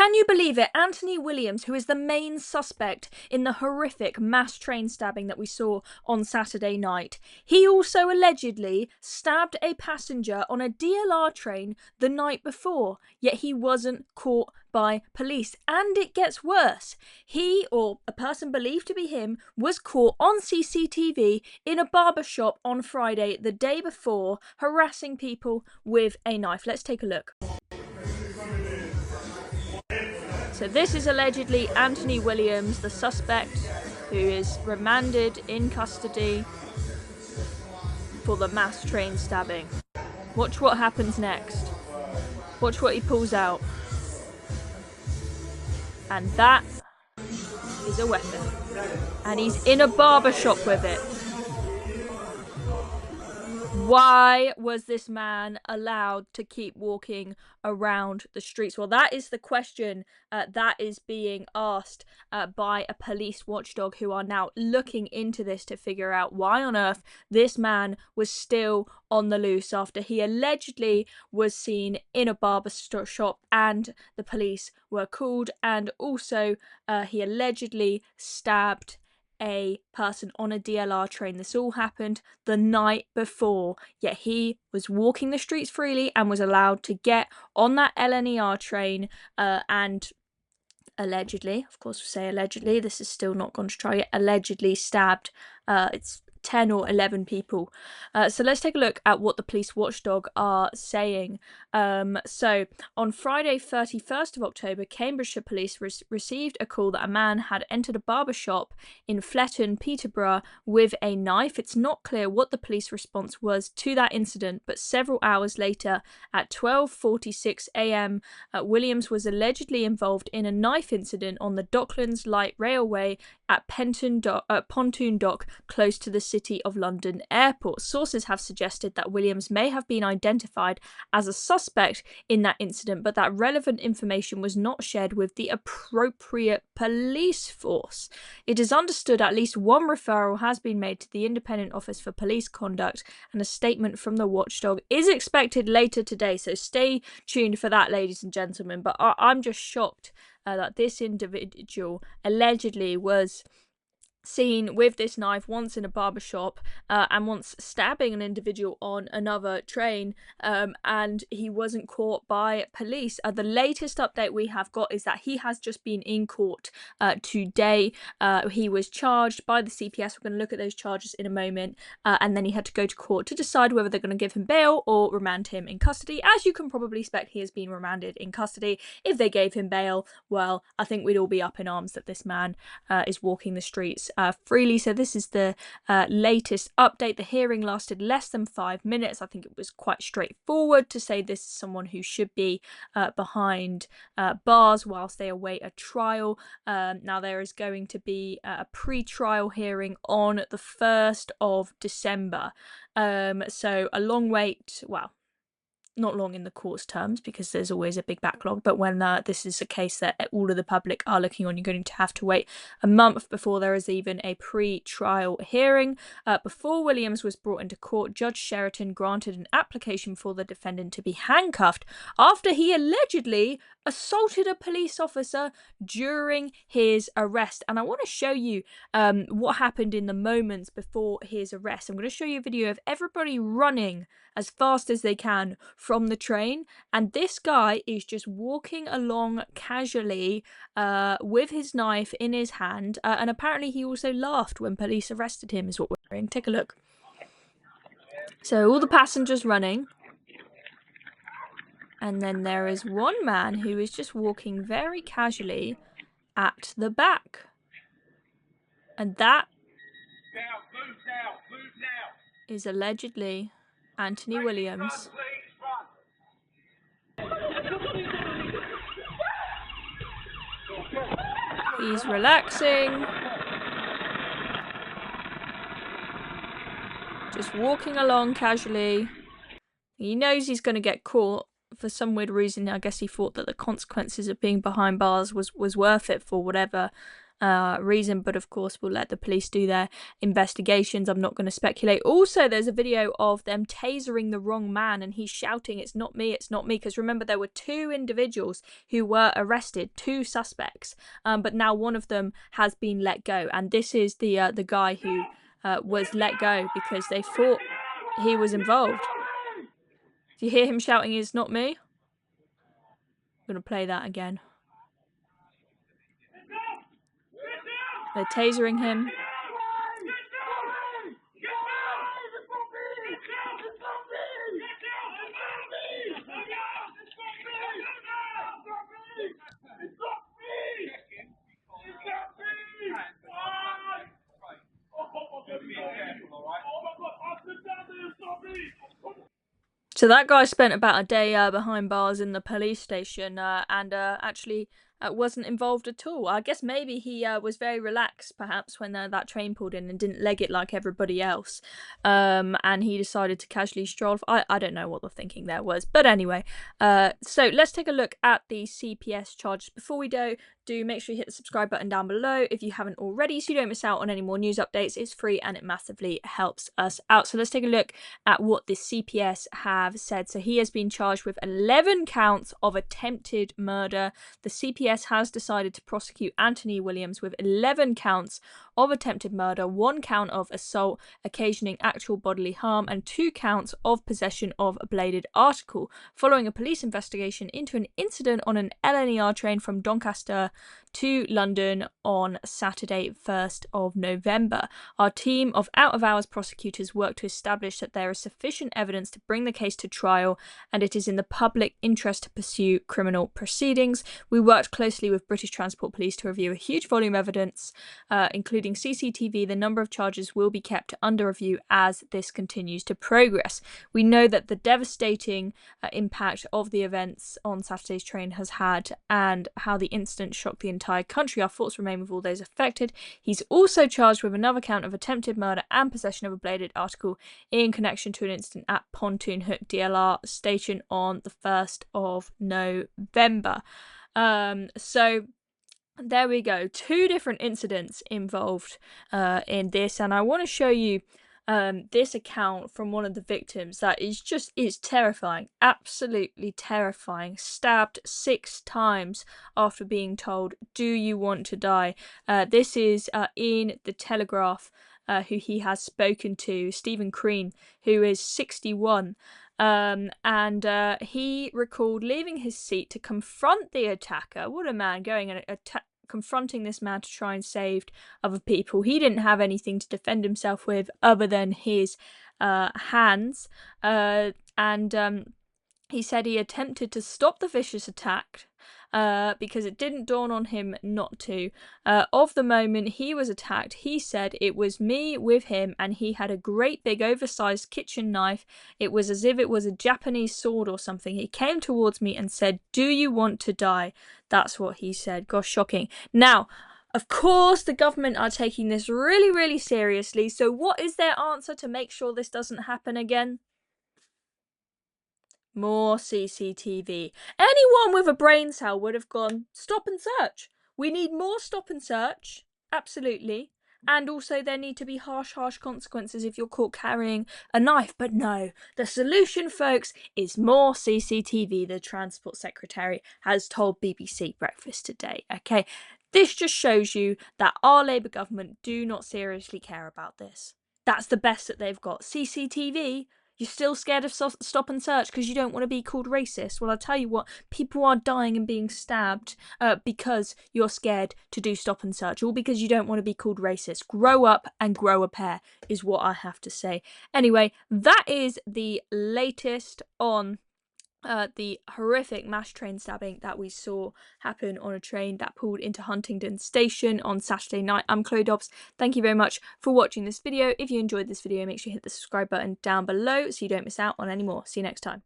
Can you believe it? Anthony Williams, who is the main suspect in the horrific mass train stabbing that we saw on Saturday night, he also allegedly stabbed a passenger on a DLR train the night before, yet he wasn't caught by police. And it gets worse. He, or a person believed to be him, was caught on CCTV in a barber shop on Friday, the day before, harassing people with a knife. Let's take a look. So this is allegedly Anthony Williams, the suspect, who is remanded in custody for the mass train stabbing. Watch what happens next. Watch what he pulls out. And that is a weapon. And he's in a barber shop with it. Why was this man allowed to keep walking around the streets? Well, that is the question that is being asked by a police watchdog, who are now looking into this to figure out why on earth this man was still on the loose after he allegedly was seen in a barber shop and the police were called, and also he allegedly stabbed a person on a DLR train. This all happened the night before, yet he was walking the streets freely and was allowed to get on that LNER train and allegedly, of course we say allegedly, this is still not gone to trial yet, allegedly stabbed it's 10 or 11 people. So let's take a look at what the police watchdog are saying. So on Friday 31st of October, Cambridgeshire Police received a call that a man had entered a barber shop in Fletton, Peterborough with a knife. It's not clear what the police response was to that incident, but several hours later at 12:46 a.m, Williams was allegedly involved in a knife incident on the Docklands Light Railway at Pontoon Dock, close to the City of London Airport. Sources have suggested that Williams may have been identified as a suspect in that incident, but that relevant information was not shared with the appropriate police force. It is understood at least one referral has been made to the Independent Office for Police Conduct, and a statement from the watchdog is expected later today, so stay tuned for that, ladies and gentlemen. But I'm just shocked that this individual allegedly was seen with this knife once in a barber shop and once stabbing an individual on another train, and he wasn't caught by police. The latest update we have got is that he has just been in court today. He was charged by the CPS. We're going to look at those charges in a moment, and then he had to go to court to decide whether they're going to give him bail or remand him in custody. As you can probably expect, he has been remanded in custody. If they gave him bail, well, I think we'd all be up in arms that this man is walking the streets freely. So this is the latest update. The hearing lasted less than 5 minutes. I think it was quite straightforward to say this is someone who should be behind bars whilst they await a trial. Now there is going to be a pre-trial hearing on the 1st of December. So a long wait, well, not long in the court's terms, because there's always a big backlog, but when this is a case that all of the public are looking on, you're going to have to wait a month before there is even a pre-trial hearing. Before Williams was brought into court, Judge Sheraton granted an application for the defendant to be handcuffed after he allegedly assaulted a police officer during his arrest. And I want to show you what happened in the moments before his arrest. I'm going to show you a video of everybody running as fast as they can from the train, and this guy is just walking along casually with his knife in his hand, and apparently he also laughed when police arrested him, is what we're hearing. Take a look. So all the passengers running, and then there is one man who is just walking very casually at the back, and that is allegedly Anthony Williams. He's relaxing, just walking along casually. He knows he's going to get caught. For some weird reason, I guess he thought that the consequences of being behind bars was worth it for whatever reason, but of course we'll let the police do their investigations. I'm not going to speculate. Also, there's a video of them tasering the wrong man, and he's shouting, "It's not me, it's not me," because remember there were 2 individuals who were arrested, 2 suspects, but now one of them has been let go, and this is the guy who was let go because they thought he was involved. Do you hear him shouting, "It's not me"? I'm going to play that again. They're tasering him. So that guy spent about a day behind bars in the police station and actually wasn't involved at all. I guess maybe he was very relaxed, perhaps, when that train pulled in and didn't leg it like everybody else. And he decided to casually stroll off. I don't know what the thinking there was. But anyway, so let's take a look at the CPS charges. Before we do make sure you hit the subscribe button down below if you haven't already, so you don't miss out on any more news updates. It's free and it massively helps us out. So let's take a look at what the CPS have said. So he has been charged with 11 counts of attempted murder. The CPS has decided to prosecute Anthony Williams with 11 counts of attempted murder, 1 count of assault occasioning actual bodily harm, and 2 counts of possession of a bladed article, following a police investigation into an incident on an LNER train from Doncaster to London on Saturday, 1st of November. Our team of out-of-hours prosecutors worked to establish that there is sufficient evidence to bring the case to trial, and it is in the public interest to pursue criminal proceedings. We worked closely with British Transport Police to review a huge volume of evidence, including CCTV. The number of charges will be kept under review as this continues to progress. We know that the devastating impact of the events on Saturday's train has had, and how the incident shocked the entire country. Our thoughts remain with all those affected. He's also charged with another count of attempted murder and possession of a bladed article in connection to an incident at Pontoon Hook DLR station on the 1st of November. So there we go. 2 different incidents involved in this, and I want to show you this account from one of the victims that is terrifying, absolutely terrifying. Stabbed 6 times after being told, "Do you want to die?" This is in the Telegraph, who he has spoken to, Stephen Crean, who is 61. And he recalled leaving his seat to confront the attacker. What a man, going and confronting this man to try and save other people. He didn't have anything to defend himself with other than his hands. And he said he attempted to stop the vicious attack because it didn't dawn on him not to. Of the moment he was attacked, he said, "It was me with him, and he had a great big oversized kitchen knife. It was as if it was a Japanese sword or something. He came towards me and said, 'Do you want to die?'" That's what he said. Gosh, shocking. Now, of course, the government are taking this really, really seriously. So what is their answer to make sure this doesn't happen again? More CCTV. Anyone with a brain cell would have gone, "Stop and search. We need more stop and search." Absolutely. And also there need to be harsh consequences if you're caught carrying a knife. But no, the solution, folks, is more CCTV, the Transport Secretary has told BBC Breakfast Today. Okay, this just shows you that our Labour government do not seriously care about this. That's the best that they've got. CCTV? You're still scared of stop and search because you don't want to be called racist? Well, I'll tell you what, people are dying and being stabbed because you're scared to do stop and search, all because you don't want to be called racist. Grow up and grow a pair is what I have to say. Anyway, that is the latest on the horrific mass train stabbing that we saw happen on a train that pulled into Huntingdon Station on Saturday night. I'm Chloe Dobbs. Thank you very much for watching this video. If you enjoyed this video, make sure you hit the subscribe button down below so you don't miss out on any more. See you next time.